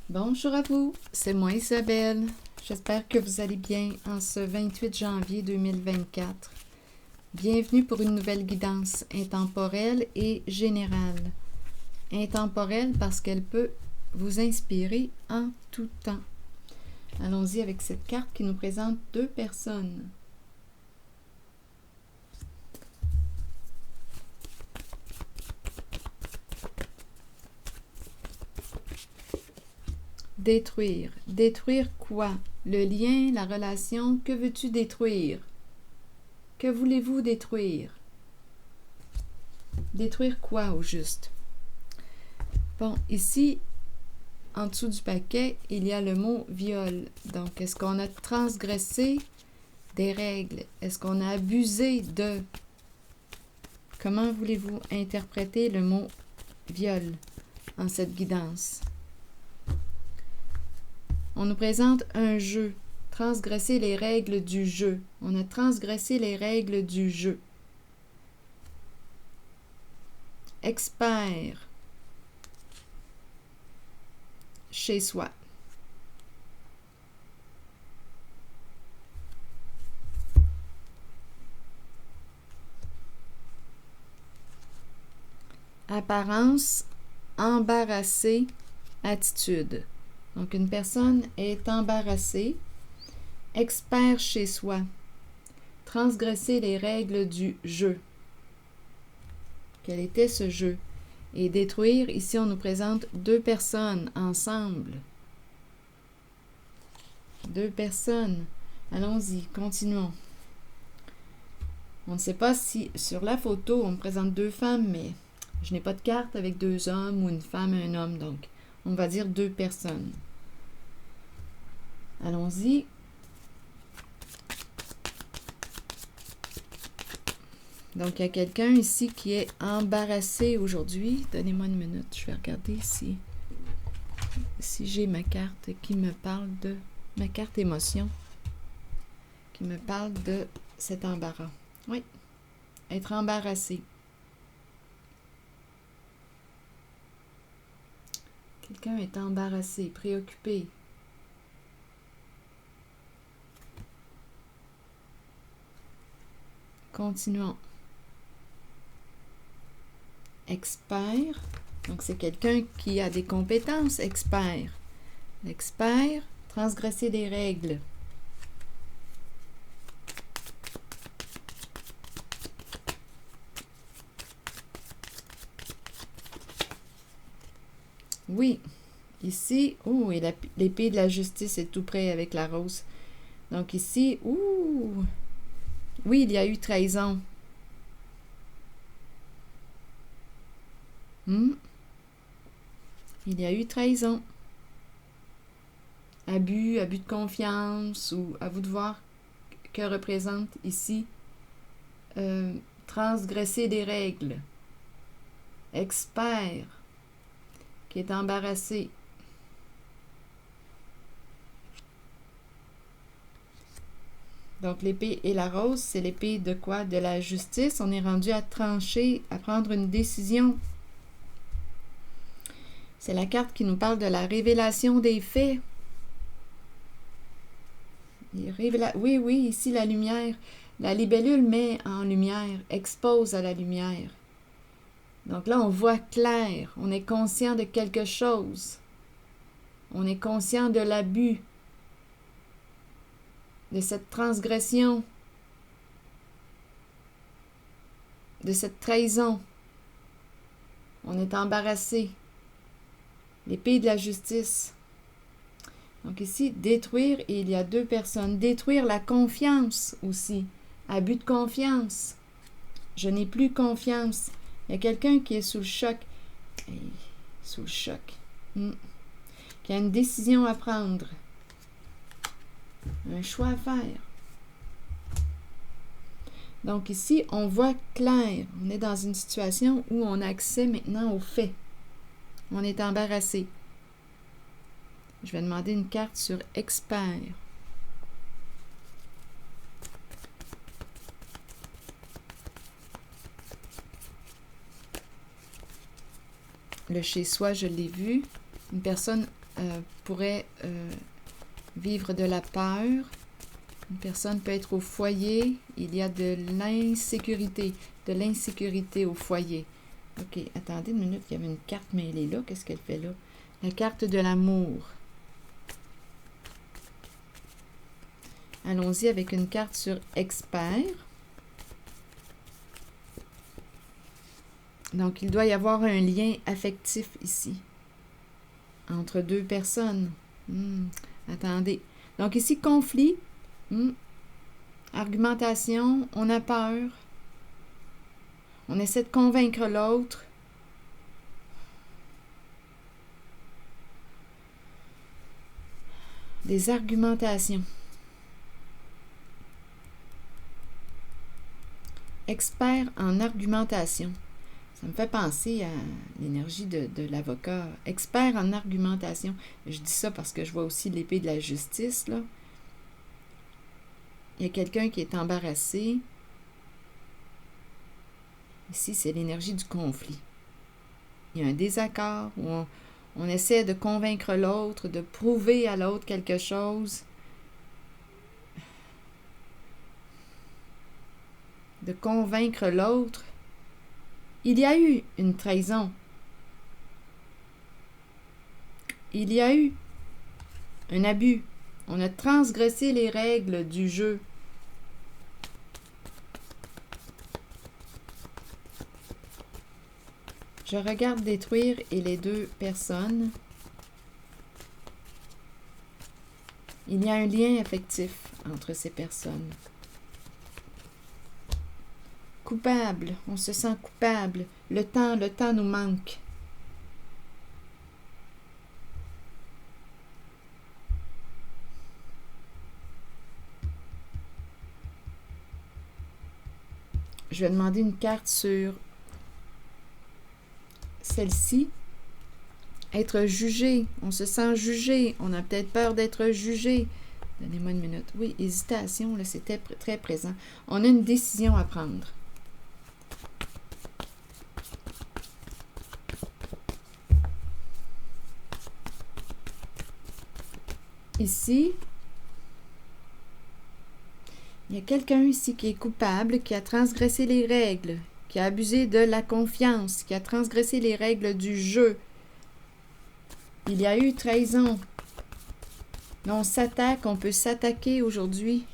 Bonjour à vous, c'est moi Isabelle. J'espère que vous allez bien en ce 28 janvier 2024. Bienvenue pour une nouvelle guidance intemporelle et générale. Intemporelle parce qu'elle peut vous inspirer en tout temps. Allons-y avec cette carte qui nous présente deux personnes. Détruire. Détruire quoi? Le lien, la relation, que veux-tu détruire? Que voulez-vous détruire? Détruire quoi au juste? Bon, ici, en dessous du paquet, il y a le mot viol. Donc, est-ce qu'on a transgressé des règles? Est-ce qu'on a abusé de? Comment voulez-vous interpréter le mot viol en cette guidance? On nous présente un jeu. Transgresser les règles du jeu. On a transgressé les règles du jeu. Expert. Chez soi. Apparence, embarrassé, attitude. Donc, une personne est embarrassée, expert chez soi, transgresser les règles du jeu. Quel était ce jeu? Et détruire, ici on nous présente deux personnes ensemble. Deux personnes. Allons-y, continuons. On ne sait pas si sur la photo on me présente deux femmes, mais je n'ai pas de carte avec deux hommes ou une femme et un homme, donc on va dire deux personnes. Allons-y. Donc, il y a quelqu'un ici qui est embarrassé aujourd'hui. Donnez-moi une minute, je vais regarder si j'ai ma carte qui me parle de... ma carte émotion, qui me parle de cet embarras. Oui, être embarrassé. Quelqu'un est embarrassé, préoccupé. Continuons. Expert. Donc, c'est quelqu'un qui a des compétences, expert. L'expert, transgresser des règles. Oui, ici, et l'épée de la justice est tout près avec la rose. Donc ici, oui, il y a eu trahison. Il y a eu trahison. Abus de confiance, ou à vous de voir que représente ici transgresser des règles. Expert, qui est embarrassé. Donc, l'épée et la rose, c'est l'épée de quoi? De la justice. On est rendu à trancher, à prendre une décision. C'est la carte qui nous parle de la révélation des faits. Oui, ici la lumière. La libellule met en lumière, expose à la lumière. Donc là, on voit clair. On est conscient de quelque chose. On est conscient de l'abus, de cette transgression, de cette trahison. On est embarrassé. L'épée de la justice. Donc ici, détruire, et il y a deux personnes. Détruire la confiance aussi. Abus de confiance. Je n'ai plus confiance. Il y a quelqu'un qui est sous le choc. Sous le choc. Qui a une décision à prendre. Un choix à faire. Donc ici, on voit clair. On est dans une situation où on a accès maintenant aux faits. On est embarrassé. Je vais demander une carte sur expert. Le chez-soi, je l'ai vu. Une personne pourrait vivre de la peur. Une personne peut être au foyer. Il y a de l'insécurité au foyer. OK, attendez une minute, il y avait une carte mêlée là. Qu'est-ce qu'elle fait là? La carte de l'amour. Allons-y avec une carte sur expert. Donc, il doit y avoir un lien affectif ici, entre deux personnes. Attendez. Donc, ici, conflit, argumentation, on a peur, on essaie de convaincre l'autre. Des argumentations. Expert en argumentation. Ça me fait penser à l'énergie de l'avocat. Expert en argumentation. Je dis ça parce que je vois aussi l'épée de la justice, là. Il y a quelqu'un qui est embarrassé. Ici, c'est l'énergie du conflit. Il y a un désaccord où on essaie de convaincre l'autre, de prouver à l'autre quelque chose. De convaincre l'autre. Il y a eu une trahison. Il y a eu un abus. On a transgressé les règles du jeu. Je regarde détruire et les deux personnes. Il y a un lien affectif entre ces personnes. Coupable, on se sent coupable. Le temps nous manque. Je vais demander une carte sur celle-ci. Être jugé, on se sent jugé. On a peut-être peur d'être jugé. Donnez-moi une minute. Oui, hésitation, là, c'était très présent. On a une décision à prendre. Ici, il y a quelqu'un ici qui est coupable, qui a transgressé les règles, qui a abusé de la confiance, qui a transgressé les règles du jeu. Il y a eu trahison. Là, on s'attaque, on peut s'attaquer aujourd'hui.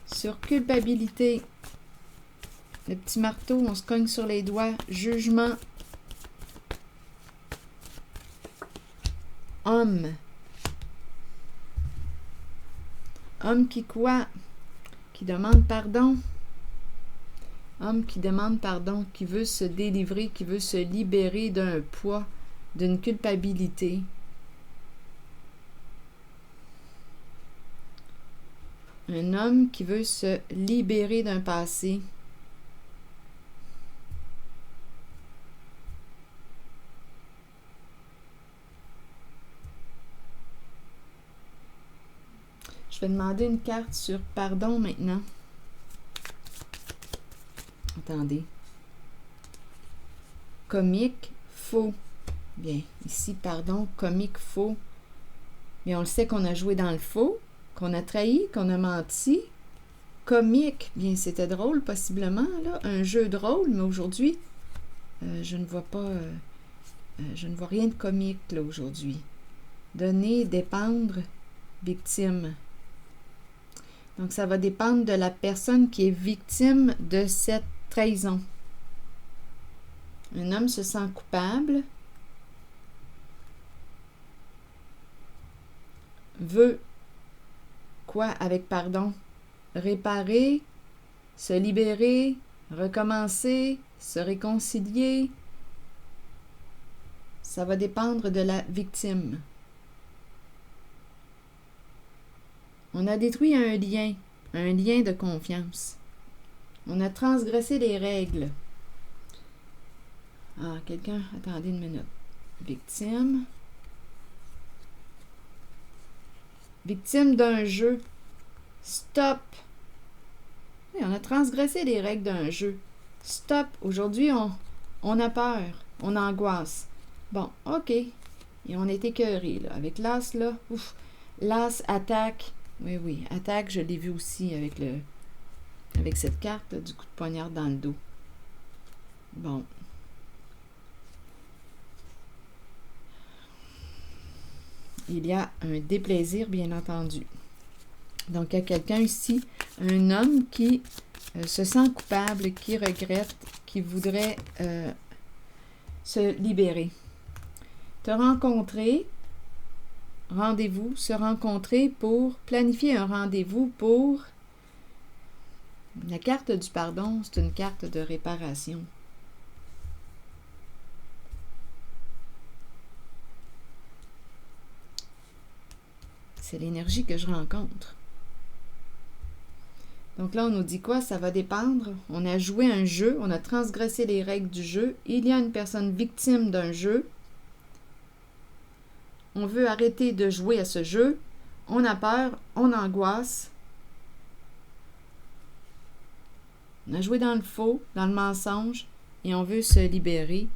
Sur culpabilité. Le petit marteau, on se cogne sur les doigts. Jugement. Homme. Homme qui quoi? Qui demande pardon. Homme qui demande pardon, qui veut se délivrer, qui veut se libérer d'un poids, d'une culpabilité. Un homme qui veut se libérer d'un passé. Je vais demander une carte sur pardon maintenant. Attendez. Comique, faux. Bien, ici, pardon, comique, faux. Mais on le sait qu'on a joué dans le faux, qu'on a trahi, qu'on a menti. Comique, bien, c'était drôle, possiblement, là. Un jeu drôle, mais aujourd'hui, je ne vois pas... je ne vois rien de comique, là, aujourd'hui. Donner, dépendre, victime. Donc, ça va dépendre de la personne qui est victime de cette trahison. Un homme se sent coupable, veut, quoi avec pardon? Réparer, se libérer, recommencer, se réconcilier. Ça va dépendre de la victime. On a détruit un lien de confiance. On a transgressé les règles. Ah, quelqu'un, attendez une minute. Victime. Victime d'un jeu. Stop. Oui, on a transgressé les règles d'un jeu. Stop. Aujourd'hui, on a peur. On angoisse. Bon, OK. Et on est écœuré, là. Avec l'as, là, ouf, l'as, attaque. Oui, attaque, je l'ai vu aussi avec cette carte, là, du coup de poignard dans le dos. Bon. Il y a un déplaisir, bien entendu. Donc, il y a quelqu'un ici, un homme qui se sent coupable, qui regrette, qui voudrait se libérer. Te rencontrer, rendez-vous, se rencontrer pour planifier un rendez-vous pour... La carte du pardon, c'est une carte de réparation. C'est l'énergie que je rencontre. Donc là, on nous dit quoi? Ça va dépendre. On a joué un jeu, on a transgressé les règles du jeu. Il y a une personne victime d'un jeu. On veut arrêter de jouer à ce jeu. On a peur, on angoisse. On a joué dans le faux, dans le mensonge, et on veut se libérer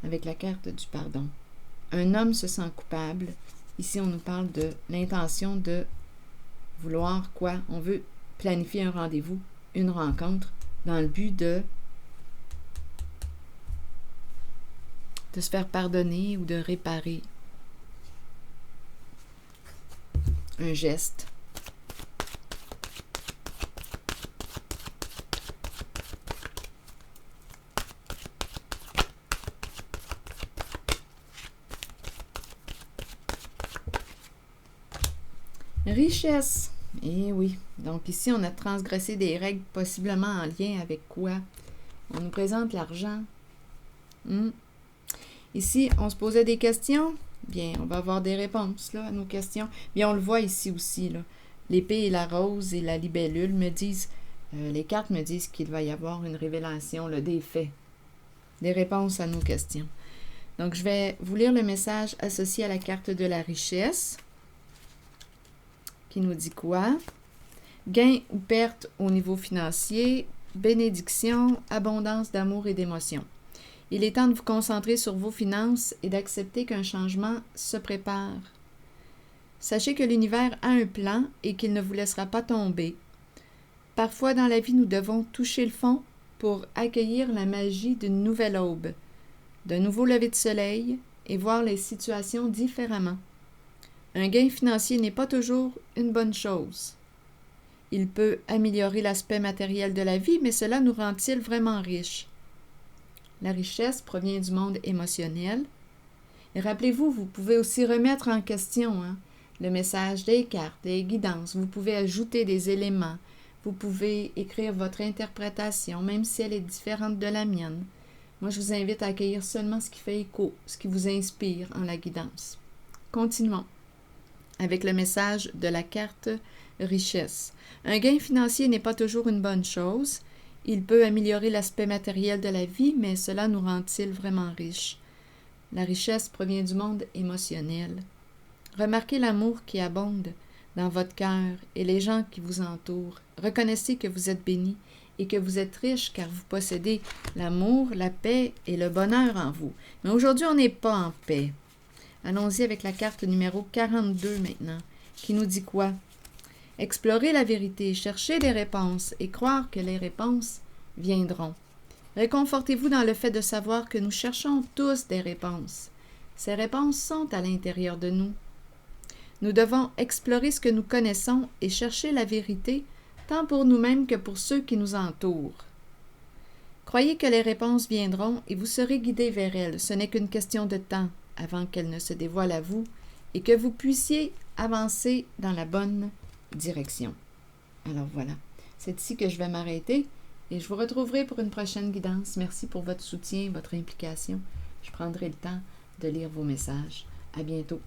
avec la carte du pardon. Un homme se sent coupable. Ici, on nous parle de l'intention de vouloir quoi? On veut planifier un rendez-vous, une rencontre, dans le but de se faire pardonner ou de réparer un geste. Richesse. Eh oui. Donc ici, on a transgressé des règles possiblement en lien avec quoi? On nous présente l'argent. Ici, on se posait des questions. Bien, on va avoir des réponses là, à nos questions. Bien, on le voit ici aussi. Là. L'épée et la rose et la libellule me disent, les cartes me disent qu'il va y avoir une révélation, là, des faits, des réponses à nos questions. Donc, je vais vous lire le message associé à la carte de la richesse, qui nous dit quoi? Gain ou perte au niveau financier, bénédiction, abondance d'amour et d'émotion. Il est temps de vous concentrer sur vos finances et d'accepter qu'un changement se prépare. Sachez que l'univers a un plan et qu'il ne vous laissera pas tomber. Parfois dans la vie, nous devons toucher le fond pour accueillir la magie d'une nouvelle aube, d'un nouveau lever de soleil et voir les situations différemment. Un gain financier n'est pas toujours une bonne chose. Il peut améliorer l'aspect matériel de la vie, mais cela nous rend-il vraiment riches? La richesse provient du monde émotionnel. Et rappelez-vous, vous pouvez aussi remettre en question le message des cartes, des guidances. Vous pouvez ajouter des éléments. Vous pouvez écrire votre interprétation, même si elle est différente de la mienne. Moi, je vous invite à accueillir seulement ce qui fait écho, ce qui vous inspire en la guidance. Continuons avec le message de la carte richesse. Un gain financier n'est pas toujours une bonne chose. Il peut améliorer l'aspect matériel de la vie, mais cela nous rend-il vraiment riches? La richesse provient du monde émotionnel. Remarquez l'amour qui abonde dans votre cœur et les gens qui vous entourent. Reconnaissez que vous êtes béni et que vous êtes riche car vous possédez l'amour, la paix et le bonheur en vous. Mais aujourd'hui, on n'est pas en paix. Allons-y avec la carte numéro 42 maintenant, qui nous dit quoi? Explorer la vérité, chercher des réponses et croire que les réponses viendront. Réconfortez-vous dans le fait de savoir que nous cherchons tous des réponses. Ces réponses sont à l'intérieur de nous. Nous devons explorer ce que nous connaissons et chercher la vérité, tant pour nous-mêmes que pour ceux qui nous entourent. Croyez que les réponses viendront et vous serez guidés vers elles. Ce n'est qu'une question de temps avant qu'elles ne se dévoilent à vous et que vous puissiez avancer dans la bonne direction. Alors voilà, c'est ici que je vais m'arrêter et je vous retrouverai pour une prochaine guidance. Merci pour votre soutien, votre implication. Je prendrai le temps de lire vos messages. À bientôt.